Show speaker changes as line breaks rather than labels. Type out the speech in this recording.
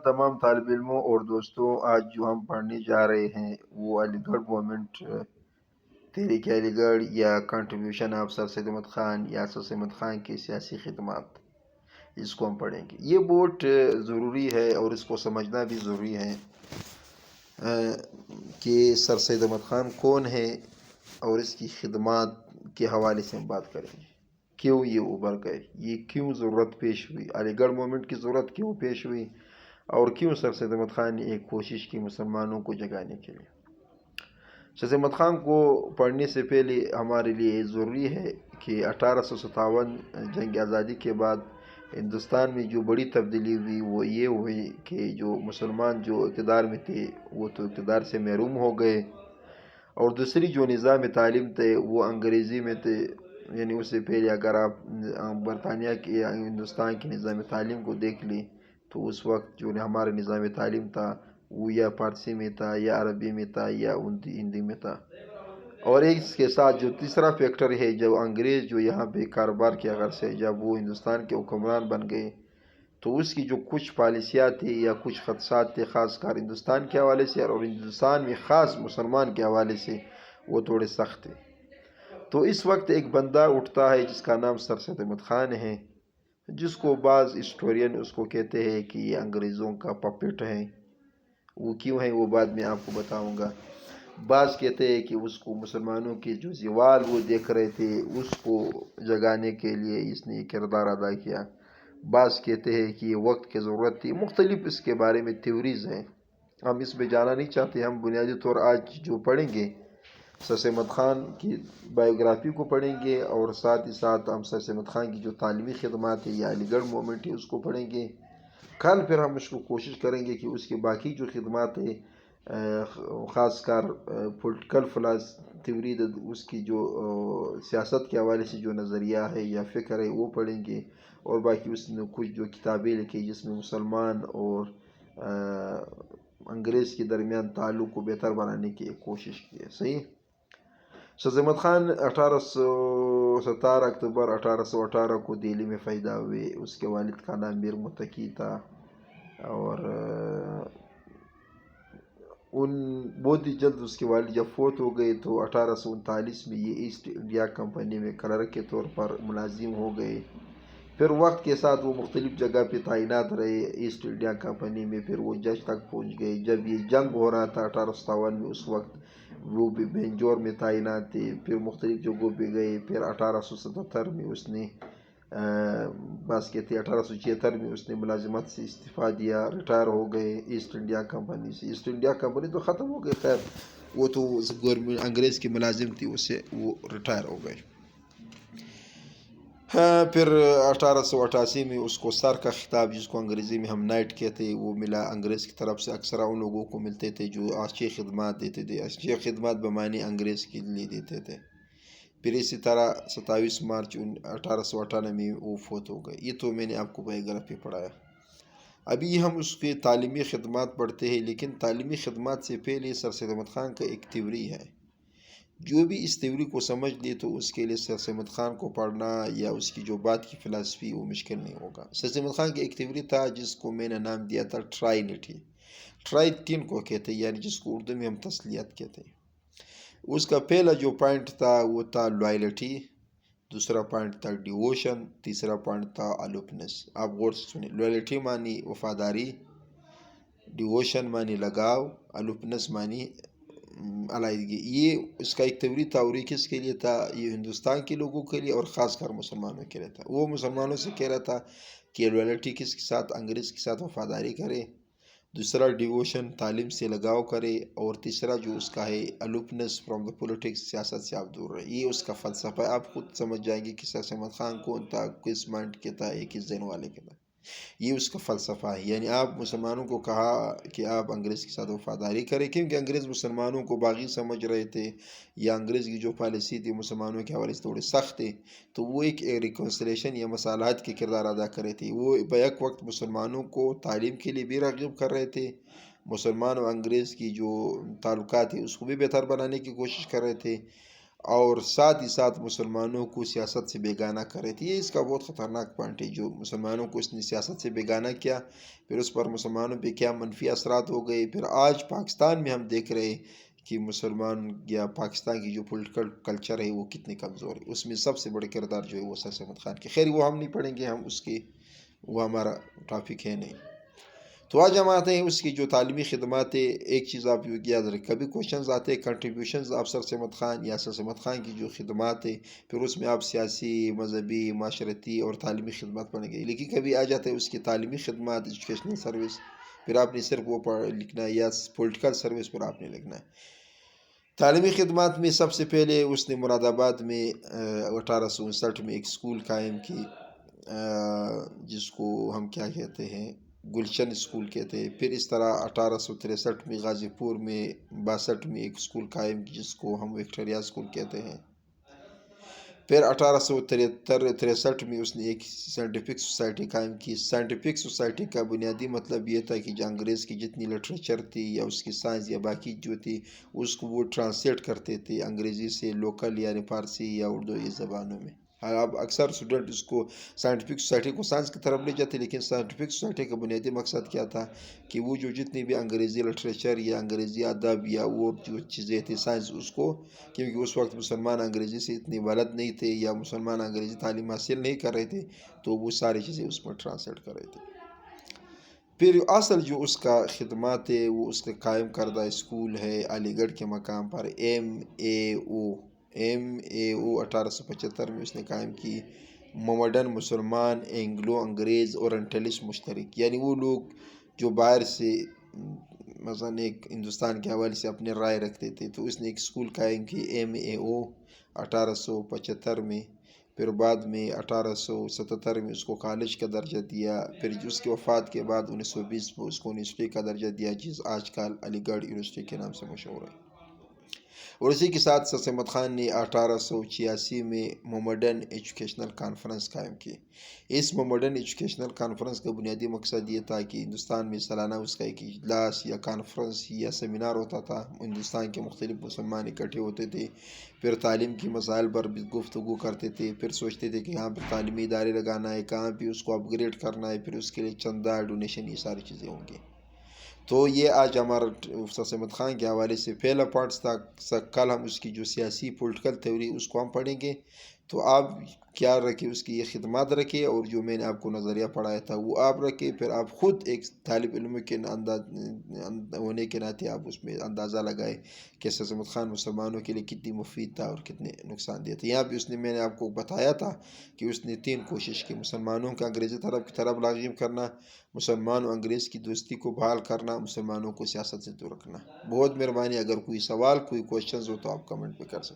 تمام طالب علموں اور دوستوں، آج جو ہم پڑھنے جا رہے ہیں وہ علی گڑھ موومنٹ، تحریک علی گڑھ یا کنٹریبیوشن آف سر سید احمد خان یا سر سید احمد خان کی سیاسی خدمات، اس کو ہم پڑھیں گے۔ یہ بہت ضروری ہے اور اس کو سمجھنا بھی ضروری ہے کہ سر سید احمد خان کون ہے، اور اس کی خدمات کے حوالے سے ہم بات کریں گے۔ کیوں یہ ابھر گئے، یہ کیوں ضرورت پیش ہوئی، علی گڑھ موومنٹ کی ضرورت کیوں پیش ہوئی، اور کیوں سر سید احمد خان نے ایک کوشش کی مسلمانوں کو جگانے کے لیے۔ سر سید احمد خان کو پڑھنے سے پہلے ہمارے لیے ضروری ہے کہ 1857 جنگ آزادی کے بعد ہندوستان میں جو بڑی تبدیلی ہوئی وہ یہ ہوئی کہ جو مسلمان جو اقتدار میں تھے وہ تو اقتدار سے محروم ہو گئے، اور دوسری جو نظام تعلیم تھے وہ انگریزی میں تھے۔ یعنی اس سے پہلے اگر آپ برطانیہ کے یا ہندوستان کے نظام تعلیم کو دیکھ لیں تو اس وقت جو ہمارا نظام تعلیم تھا وہ یا فارسی میں تھا یا عربی میں تھا یا ہندی میں تھا۔ اور اس کے ساتھ جو تیسرا فیکٹر ہے، جب انگریز جو یہاں پہ کاروبار کیا غرض سے جب وہ ہندوستان کے حکمران بن گئے تو اس کی جو کچھ پالیسیات تھی یا کچھ خدشات تھے، خاص کر ہندوستان کے حوالے سے اور ہندوستان میں خاص مسلمان کے حوالے سے، وہ تھوڑے سخت تھے۔ تو اس وقت ایک بندہ اٹھتا ہے جس کا نام سر سید احمد خان ہے، جس کو بعض ہسٹورین اس کو کہتے ہیں کہ یہ انگریزوں کا پپٹ ہے۔ وہ کیوں ہے وہ بعد میں آپ کو بتاؤں گا۔ بعض کہتے ہیں کہ اس کو مسلمانوں کے جو زوال وہ دیکھ رہے تھے اس کو جگانے کے لیے اس نے کردار ادا کیا۔ بعض کہتے ہیں کہ یہ وقت کی ضرورت تھی۔ مختلف اس کے بارے میں تھیوریز ہیں، ہم اس میں جانا نہیں چاہتے۔ ہم بنیادی طور آج جو پڑھیں گے سر سید احمد خان کی بائیوگرافی کو پڑھیں گے، اور ساتھ ہی ساتھ ہم سر سید احمد خان کی جو تعلیمی خدمات ہے یا علی گڑھ موومنٹ ہے اس کو پڑھیں گے۔ کل پھر ہم اس کو کوشش کریں گے کہ اس کے باقی جو خدمات ہے، خاص کر پولیٹیکل فلاس تھیوری، اس کی جو سیاست کے حوالے سے جو نظریہ ہے یا فکر ہے وہ پڑھیں گے، اور باقی اس نے کچھ جو کتابیں لکھی جس میں مسلمان اور انگریز کے درمیان تعلق کو بہتر بنانے کی ایک کوشش کی ہے۔ صحیح۔ سر سید احمد خان 17 اکتوبر 1818 کو دہلی میں پیدا ہوئے۔ اس کے والد کا نام میر متقی تھا، اور بہت ہی جلد اس کے والد جب فوت ہو گئے تو 1839 میں یہ ایسٹ انڈیا کمپنی میں کلرک کے طور پر ملازم ہو گئے۔ پھر وقت کے ساتھ وہ مختلف جگہ پہ تعینات رہے ایسٹ انڈیا کمپنی میں، پھر وہ جج تک پہنچ گئے۔ جب یہ جنگ ہو رہا تھا 1857 میں، اس وقت وہ بھی بنجور میں تعینات تھے، پھر مختلف جگہوں پہ گئے۔ پھر 1877 میں اس نے بس کہتے ہیں 1876 میں اس نے ملازمت سے استعفیٰ دیا، ریٹائر ہو گئے ایسٹ انڈیا کمپنی سے۔ ایسٹ انڈیا کمپنی تو ختم ہو گئی، خیر وہ تو گورنمنٹ انگریز کی ملازم تھی، اس سے وہ ریٹائر ہو گئے۔ پھر 1888 میں اس کو سر کا خطاب، جس کو انگریزی میں ہم نائٹ کہتے ہیں، وہ ملا انگریز کی طرف سے۔ اکثر ان لوگوں کو ملتے تھے جو اچھی خدمات دیتے تھے، اچھی خدمات بمعنی انگریز کے لیے دیتے تھے۔ پھر اسی طرح 27 مارچ 1898 میں وہ فوت ہو گئے۔ یہ تو میں نے آپ کو بائیوگرافی پڑھایا۔ ابھی ہم اس کے تعلیمی خدمات پڑھتے ہیں، لیکن تعلیمی خدمات سے پہلے سر سید احمد خان کا ایک تھیوری ہے۔ جو بھی اس تھیوری کو سمجھ لے تو اس کے لیے سر سید احمد خان کو پڑھنا یا اس کی جو بات کی فلسفی وہ مشکل نہیں ہوگا۔ سر سید احمد خان کا ایک تھیوری تھا جس کو میں نے نام دیا تھا ٹرائنٹی۔ ٹرائی تین کو کہتے ہیں، یعنی جس کو اردو میں ہم تسلیت کہتے ہیں۔ اس کا پہلا جو پوائنٹ تھا وہ تھا لائلٹی، دوسرا پوائنٹ تھا ڈیووشن، تیسرا پوائنٹ تھا الوپنس۔ آپ غور سے سنیں، لائلٹی معنی وفاداری، ڈیووشن معنی لگاؤ، الوپنس معنی علیحدگی۔ یہ اس کا ایک تھیوری تھا، اور یہ کس کے لیے تھا؟ یہ ہندوستان کے لوگوں کے لیے اور خاص کر مسلمانوں کے لیے تھا۔ وہ مسلمانوں سے کہہ رہا تھا کہ لائلٹی کس کے ساتھ؟ انگریز کے ساتھ وفاداری کرے، دوسرا ڈیووشن تعلیم سے لگاؤ کرے، اور تیسرا جو اس کا ہے الوپنس فرام دا پولیٹکس، سیاست سے آپ دور رہے۔ یہ اس کا فلسفہ ہے۔ آپ خود سمجھ جائیں گے کہ سر سید احمد خان کون تھا، کس مائنڈ کے تھا، کس ذہن والے کے تھا۔ یہ اس کا فلسفہ ہے۔ یعنی آپ مسلمانوں کو کہا کہ آپ انگریز کے ساتھ وفاداری کریں، کیونکہ انگریز مسلمانوں کو باغی سمجھ رہے تھے، یا انگریز کی جو پالیسی تھی مسلمانوں کے حوالے سے تھوڑے سخت تھے، تو وہ ایک ریکنسلیشن یا مصالحت کے کردار ادا کر رہے تھے۔ وہ بیک وقت مسلمانوں کو تعلیم کے لیے بھی راغب کر رہے تھے، مسلمان و انگریز کی جو تعلقات ہیں اس کو بھی بہتر بنانے کی کوشش کر رہے تھے، اور ساتھ ہی ساتھ مسلمانوں کو سیاست سے بیگانہ کر رہے تھے. یہ اس کا بہت خطرناک پوائنٹ ہے. جو مسلمانوں کو اس نے سیاست سے بیگانہ کیا، پھر اس پر مسلمانوں پہ کیا منفی اثرات ہو گئے. پھر آج پاکستان میں ہم دیکھ رہے ہیں کہ مسلمان یا پاکستان کی جو پولیٹیکل کلچر ہے وہ کتنی کمزور ہے. اس میں سب سے بڑے کردار جو ہے وہ سر احمد خان کی. خیر وہ ہم نہیں پڑھیں گے، ہم اس کے، وہ ہمارا ٹاپک ہے نہیں. تو آج ہم آتے ہیں اس کی جو تعلیمی خدمات ہے. ایک چیز آپ یاد رکھیں، کبھی کوشچنز آتے ہیں کنٹریبیوشنز آف سر احمد خان یا سر احمد خان کی جو خدمات ہے، پھر اس میں آپ سیاسی، مذہبی، معاشرتی اور تعلیمی خدمات پڑھیں گے. لیکن کبھی آ جاتے ہیں اس کی تعلیمی خدمات، ایجوکیشنل سروس، پھر آپ نے صرف وہ لکھنا ہے، یا پولیٹیکل سروس پر آپ نے لکھنا ہے. تعلیمی خدمات میں سب سے پہلے اس نے مراد آباد میں 1859 میں ایک اسکول قائم کی، جس کو ہم کیا کہتے ہیں، گلشن اسکول کہتے ہیں. پھر اس طرح 1863 میں غازی پور میں 62 میں ایک اسکول قائم کی جس کو ہم وکٹوریہ اسکول کہتے ہیں. پھر 1863 میں اس نے ایک سائنٹیفک سوسائٹی قائم کی. سائنٹیفک سوسائٹی کا بنیادی مطلب یہ تھا کہ جو انگریز کی جتنی لٹریچر تھی یا اس کی سائنس یا باقی جو تھی، اس کو وہ ٹرانسلیٹ کرتے تھے انگریزی سے لوکل یعنی فارسی یا اردو یہ زبانوں میں. اب اکثر اسٹوڈنٹ اس کو سائنٹیفک سوسائٹی کو سائنس کی طرف لے جاتے، لیکن سائنٹیفک سوسائٹی کا بنیادی مقصد کیا تھا کہ وہ جو جتنی بھی انگریزی لٹریچر یا انگریزی ادب یا وہ جو چیزیں تھیں سائنس، اس کو، کیونکہ اس وقت مسلمان انگریزی سے اتنی بلد نہیں تھے یا مسلمان انگریزی تعلیم حاصل نہیں کر رہے تھے، تو وہ ساری چیزیں اس میں ٹرانسلیٹ کر رہے تھے. پھر اصل جو اس کا خدمات ہے وہ اس کے قائم کردہ اسکول ہے علی گڑھ کے مقام پر، ایم اے او 1875 میں اس نے قائم کی. محمڈن، مسلمان، اینگلو انگریز، اورینٹلسٹ مشترک، یعنی وہ لوگ جو باہر سے مثلا ایک ہندوستان کے حوالے سے اپنے رائے رکھتے تھے، تو اس نے ایک اسکول قائم کی ایم اے او 1875 میں. پھر بعد میں 1877 میں اس کو کالج کا درجہ دیا. پھر اس کی وفات کے بعد 1920 میں اس کو یونیورسٹی کا درجہ دیا، جس آج کل علی گڑھ یونیورسٹی کے نام سے مشہور ہے. اور اسی کے ساتھ سر احمد خان نے 1886 میں محمڈن ایجوکیشنل کانفرنس قائم کی. اس محمڈن ایجوکیشنل کانفرنس کا بنیادی مقصد یہ تھا کہ ہندوستان میں سالانہ اس کا ایک اجلاس یا کانفرنس یا سیمینار ہوتا تھا. ہندوستان کے مختلف مسلمان اکٹھے ہوتے تھے، پھر تعلیم کی مسائل پر بھی گفتگو کرتے تھے، پھر سوچتے تھے کہ یہاں پہ تعلیمی ادارے لگانا ہے، کہاں پہ اس کو اپ گریڈ کرنا ہے، پھر اس کے لیے چندہ، ڈونیشن، یہ ساری چیزیں ہوں گی. تو یہ آج ہمارا سر احمد خان کے حوالے سے پہلا پارٹس تھا. کل ہم اس کی جو سیاسی پولیٹیکل تھیوری اس کو ہم پڑھیں گے. تو آپ کیا رکھیں، اس کی یہ خدمات رکھیں، اور جو میں نے آپ کو نظریہ پڑھایا تھا وہ آپ رکھیں. پھر آپ خود ایک طالب علم کے ہونے کے ناطے آپ اس میں اندازہ لگائے کہ سر احمد خان مسلمانوں کے لیے کتنی مفید تھا اور کتنے نقصان دہ تھے. یہاں بھی اس نے، میں نے آپ کو بتایا تھا کہ اس نے 3 کوشش کی: مسلمانوں کا انگریزی کی طرف راغب کرنا، مسلمان و انگریز کی دوستی کو بحال کرنا، مسلمانوں کو سیاست سے دور رکھنا. بہت مہربانی، اگر کوئی سوال، کوئی کوشچنز ہو تو آپ کمنٹ پہ کر سکتے.